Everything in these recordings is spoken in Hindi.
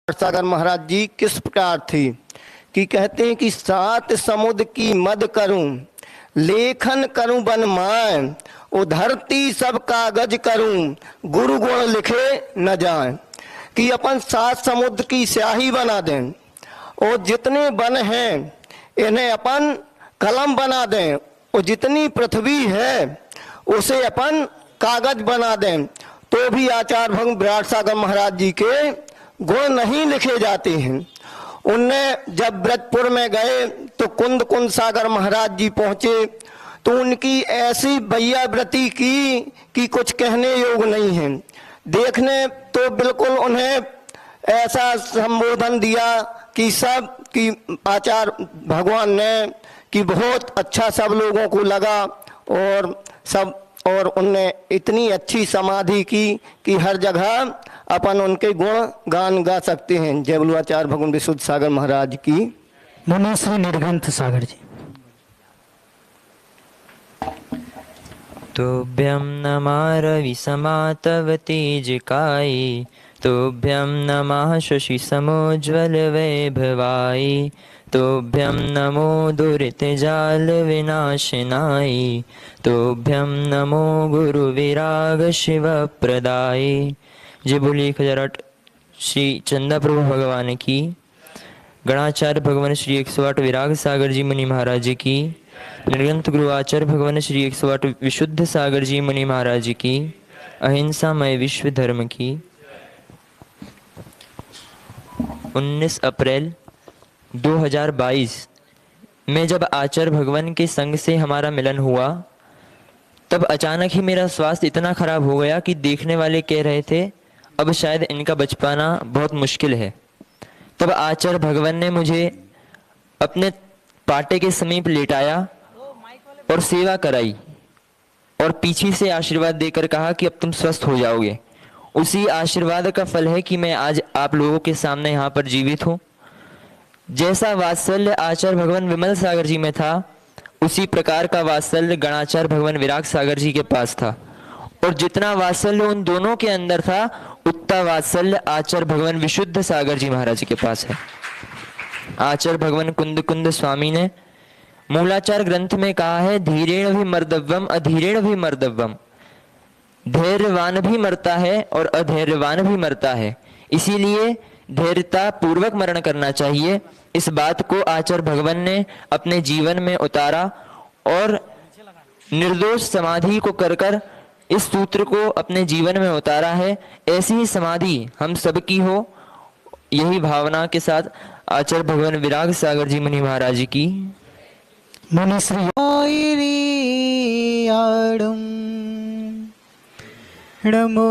सागर महाराज जी किस प्रकार थी कि कहते हैं कि सात समुद्र की मद करूं, लेखन करूं बन माए, ओ धरती सब कागज करूं, गुरु गुण लिखे न जाए। कि अपन सात समुद्र की स्याही बना दें और जितने वन हैं इन्हें अपन कलम बना दें और जितनी पृथ्वी है उसे अपन कागज बना दें, तो भी आचार्य भगवान विराट सागर महाराज जी के गुण नहीं लिखे जाते हैं। उनने जब ब्रजपुर में गए तो कुंद सागर महाराज जी पहुंचे तो उनकी ऐसी भैयाव्रती की कि कुछ कहने योग नहीं है। देखने तो बिल्कुल उन्हें ऐसा संबोधन दिया कि सब कि आचार्य भगवान ने कि बहुत अच्छा सब लोगों को लगा और उनने इतनी अच्छी समाधि की कि हर जगह अपन उनके गुण गान गा सकते हैं। जय बोलो आचार्य भगवान विशुद्ध सागर महाराज की। मुनि श्री निर्ग्रंथ सागर जी। तोभ्यं नमः रविसमा तव तेजकाय, तोभ्यं नमः शशिसमोज्ज्वल वैभवाय, तोभ्यं नमो दुरितजाल विनाशनाय, तोभ्यं नमो गुरुविराग शिवप्रदाय। जय बोलिए 1008 श्री चंदा प्रभु भगवान की। गणाचार्य भगवान श्री 108 विराग सागर जी मुनि महाराज की। निर्ग्रंथ गुरु आचार्य भगवान श्री 108 विशुद्ध सागर जी मुनि महाराज की। अहिंसामय विश्व धर्म की। 19 अप्रैल 2022 में जब आचार्य भगवान के संग से हमारा मिलन हुआ तब अचानक ही मेरा स्वास्थ्य इतना खराब हो गया कि देखने वाले कह रहे थे अब शायद इनका बच पाना बहुत मुश्किल है। तब आचार्य भगवान ने मुझे अपने पाटे के समीप लेटाया और सेवा कराई और पीछे से आशीर्वाद देकर कहा कि अब तुम स्वस्थ हो जाओगे। उसी आशीर्वाद का फल है कि मैं आज आप लोगों के सामने यहाँ पर जीवित हूँ। जैसा वात्सल्य आचार्य भगवान विमल सागर जी में था उसी प्रकार का वात्सल्य गणाचार्य भगवान विराग सागर जी के पास था, और जितना वात्सल्य उन दोनों के अंदर था उतना वात्सल्य आचार्य भगवान विशुद्ध सागर जी महाराज के पास है। आचार्य भगवान कुंद स्वामी ने मूलाचार ग्रंथ में कहा है, धीरेण भी मर्दव्यम अधीरेण भी मर्दव्यम। धैर्यवान भी मरता है और अधैर्यवान भी मरता है, इसीलिए धैर्यता पूर्वक मरण करना चाहिए। इस बात को आचार्य भगवान ने अपने जीवन में उतारा और निर्दोष समाधि को कर इस सूत्र को अपने जीवन में उतारा है। ऐसी ही समाधि हम सबकी हो, यही भावना के साथ आचार्य भगवान विराग सागर जी मुनि महाराज की। मुनि श्री नमो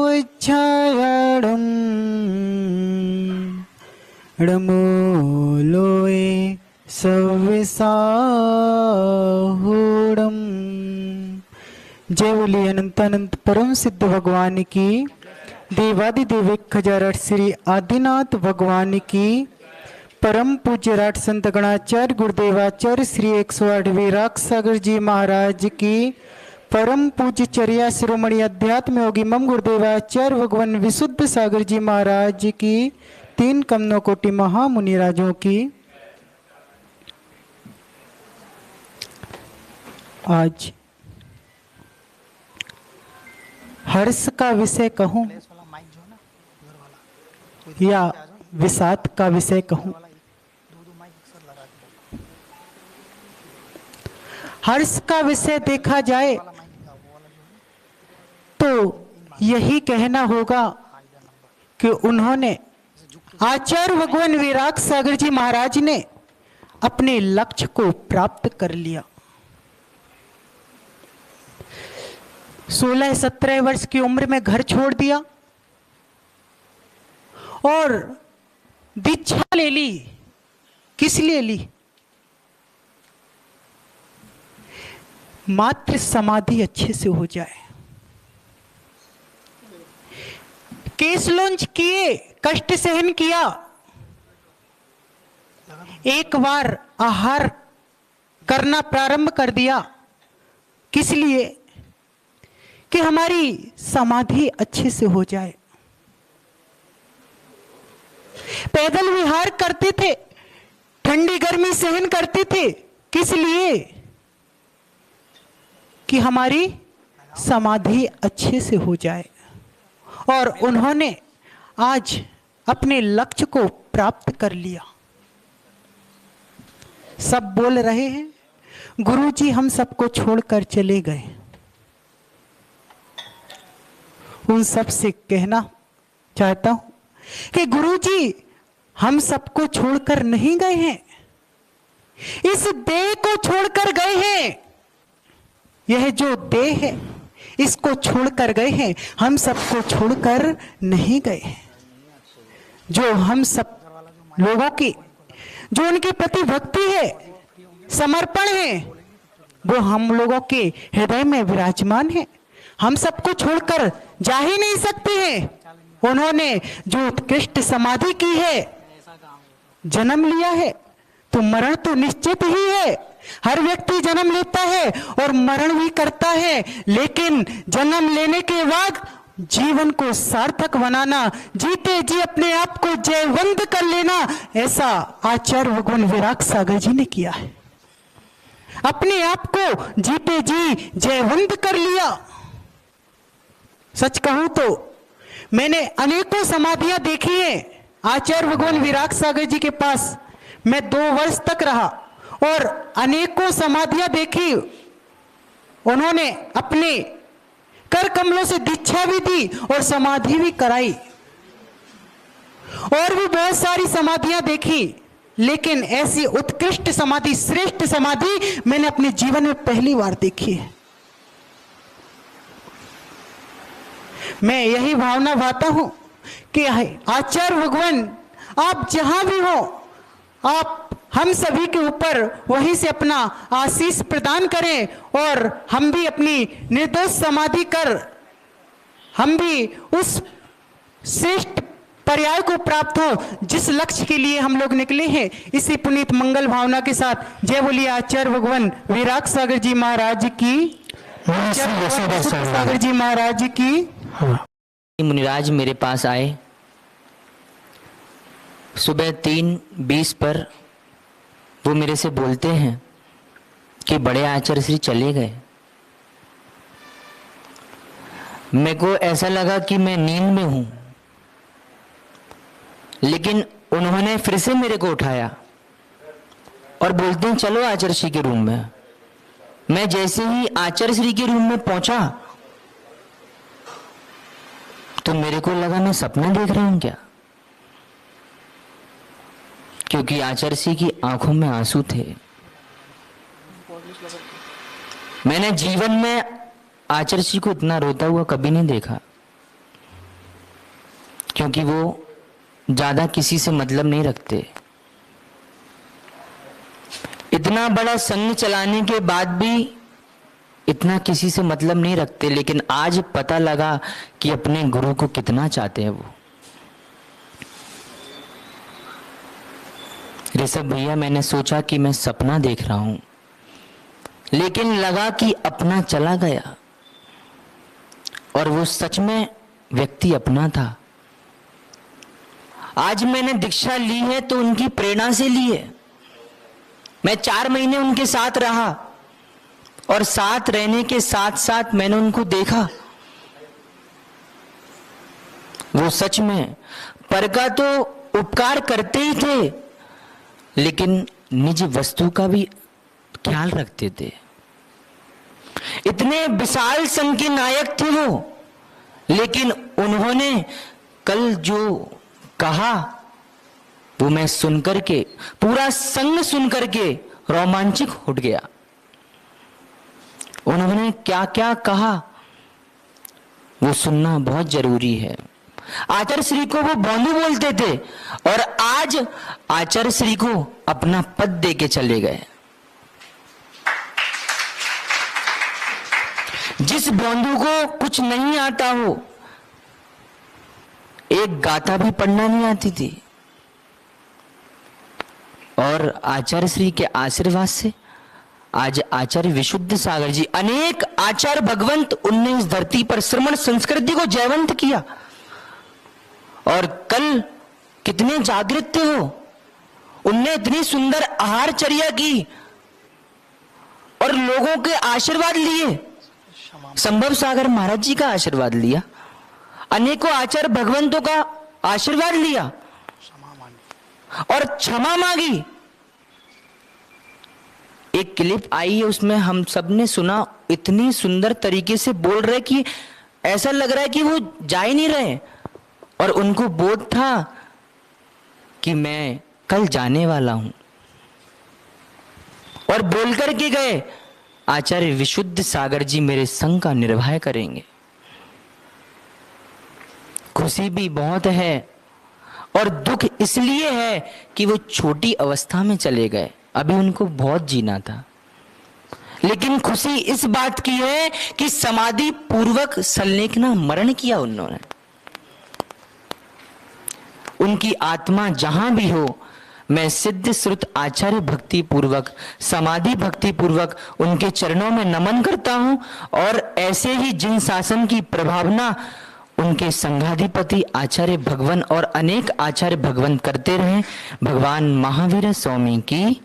उच्चारणं नमो लोए सविसाहूढ़ं। जय बोलिए अनंत अनंत परम सिद्ध भगवान की। देवादिदेव 1008 श्री आदिनाथ भगवान की। परम पूज्य राट संत गणाचार्य गुरुदेवाचार्य श्री 108 विराग सागर जी महाराज की। परम पूज्य चर्या शिरोमणि अध्यात्म योगी मम गुरुदेवाचार्य भगवान विशुद्ध सागर जी महाराज की। 3 कमनो कोटि महामुनि राजों की। आज हर्ष का विषय कहूं या विषाद का विषय कहूं। हर्ष का विषय देखा जाए तो यही कहना होगा कि उन्होंने आचार्य भगवान विराग सागर जी महाराज ने अपने लक्ष्य को प्राप्त कर लिया। 16-17 वर्ष की उम्र में घर छोड़ दिया और दीक्षा ले ली। किस लिए ली? मात्र समाधि अच्छे से हो जाए। केस लॉन्च किए, कष्ट सहन किया, एक बार आहार करना प्रारंभ कर दिया। किस लिए? कि हमारी समाधि अच्छे से हो जाए। पैदल विहार करते थे, ठंडी गर्मी सहन करते थे, किस लिए? कि हमारी समाधि अच्छे से हो जाए। और उन्होंने आज अपने लक्ष्य को प्राप्त कर लिया। सब बोल रहे हैं गुरुजी हम सबको छोड़कर चले गए। उन सब से कहना चाहता हूं कि गुरुजी हम सबको छोड़कर नहीं गए हैं, इस देह को छोड़कर गए हैं। यह जो देह है इसको छोड़कर गए हैं, हम सबको छोड़कर नहीं गए हैं। जो हम सब लोगों की जो उनके प्रति भक्ति है, समर्पण है, वो हम लोगों के हृदय में विराजमान है। हम सबको छोड़कर जा ही नहीं सकते हैं। उन्होंने जो उत्कृष्ट समाधि की है, जन्म लिया है, तो मरण तो निश्चित ही है। हर व्यक्ति जन्म लेता है और मरण भी करता है, लेकिन जन्म लेने के बाद जीवन को सार्थक बनाना, जीते जी अपने आप को जयवंत कर लेना, ऐसा आचार्य भगवान विराग सागर जी ने किया है। अपने आप को जीते जी जयवंत कर लिया। सच कहूं तो मैंने अनेकों समाधियां देखी हैं। आचार्य भगवान विराग सागर जी के पास मैं 2 वर्ष तक रहा और अनेकों समाधियां देखी। उन्होंने अपने कर कमलों से दीक्षा भी दी और समाधि भी कराई, और भी बहुत सारी समाधियां देखी, लेकिन ऐसी उत्कृष्ट समाधि, श्रेष्ठ समाधि मैंने अपने जीवन में पहली बार देखी है। मैं यही भावना भाता हूं कि आचार्य भगवान आप जहां भी हो, आप हम सभी के ऊपर वहीं से अपना आशीष प्रदान करें और हम भी अपनी निर्दोष समाधि कर हम भी उस श्रेष्ठ पर्याय को प्राप्त हो जिस लक्ष्य के लिए हम लोग निकले हैं। इसी पुनीत मंगल भावना के साथ जय बोलिए आचार्य भगवान विराग सागर जी महाराज की, सागर जी महाराज की। मुनिराज मेरे पास आए सुबह 3:20 पर। वो मेरे से बोलते हैं कि बड़े आचार्य श्री चले गए। मेरे को ऐसा लगा कि मैं नींद में हूं, लेकिन उन्होंने फिर से मेरे को उठाया और बोलते हैं चलो आचार्य श्री के रूम में। मैं जैसे ही आचार्य श्री के रूम में पहुंचा तो मेरे को लगा मैं सपना देख रहा हूं क्या, क्योंकि आचार्य श्री की आंखों में आंसू थे। मैंने जीवन में आचार्य श्री को इतना रोता हुआ कभी नहीं देखा, क्योंकि वो ज्यादा किसी से मतलब नहीं रखते। इतना बड़ा संघ चलाने के बाद भी इतना किसी से मतलब नहीं रखते, लेकिन आज पता लगा कि अपने गुरु को कितना चाहते हैं वो। ऋषभ भैया, मैंने सोचा कि मैं सपना देख रहा हूं, लेकिन लगा कि अपना चला गया, और वो सच में व्यक्ति अपना था। आज मैंने दीक्षा ली है तो उनकी प्रेरणा से ली है। मैं 4 महीने उनके साथ रहा और साथ रहने के साथ साथ मैंने उनको देखा। वो सच में पर का तो उपकार करते ही थे, लेकिन निज वस्तु का भी ख्याल रखते थे। इतने विशाल संघ के नायक थे वो, लेकिन उन्होंने कल जो कहा वो मैं सुनकर के, पूरा संघ सुनकर के रोमांचित उठ गया। उन्होंने क्या क्या कहा वो सुनना बहुत जरूरी है। आचार्य श्री को वो बंधु बोलते थे और आज आचार्य श्री को अपना पद दे के चले गए। जिस बंधु को कुछ नहीं आता हो, एक गाथा भी पढ़ना नहीं आती थी, और आचार्य श्री के आशीर्वाद से आज आचार्य विशुद्ध सागर जी, अनेक आचार्य भगवंत, उनने इस धरती पर श्रमण संस्कृति को जयवंत किया। और कल कितने जागृत थे वो। उनने इतनी सुंदर आहारचर्या की और लोगों के आशीर्वाद लिए। संभव सागर महाराज जी का आशीर्वाद लिया, अनेकों आचार्य भगवंतों का आशीर्वाद लिया और क्षमा मांगी। एक क्लिप आई है, उसमें हम सब ने सुना, इतनी सुंदर तरीके से बोल रहे कि ऐसा लग रहा है कि वो जा ही नहीं रहे। और उनको बोध था कि मैं कल जाने वाला हूं, और बोल करके गए, आचार्य विशुद्ध सागर जी मेरे संग का निर्वाह करेंगे। खुशी भी बहुत है और दुख इसलिए है कि वो छोटी अवस्था में चले गए, अभी उनको बहुत जीना था। लेकिन खुशी इस बात की है कि समाधि पूर्वक सल्लेखना मरण किया उन्होंने। उनकी आत्मा जहां भी हो, मैं सिद्ध श्रुत आचार्य भक्ति पूर्वक, समाधि भक्ति पूर्वक उनके चरणों में नमन करता हूं। और ऐसे ही जिन शासन की प्रभावना उनके संघाधिपति आचार्य भगवान और अनेक आचार्य भगवान करते रहे, भगवान महावीर स्वामी की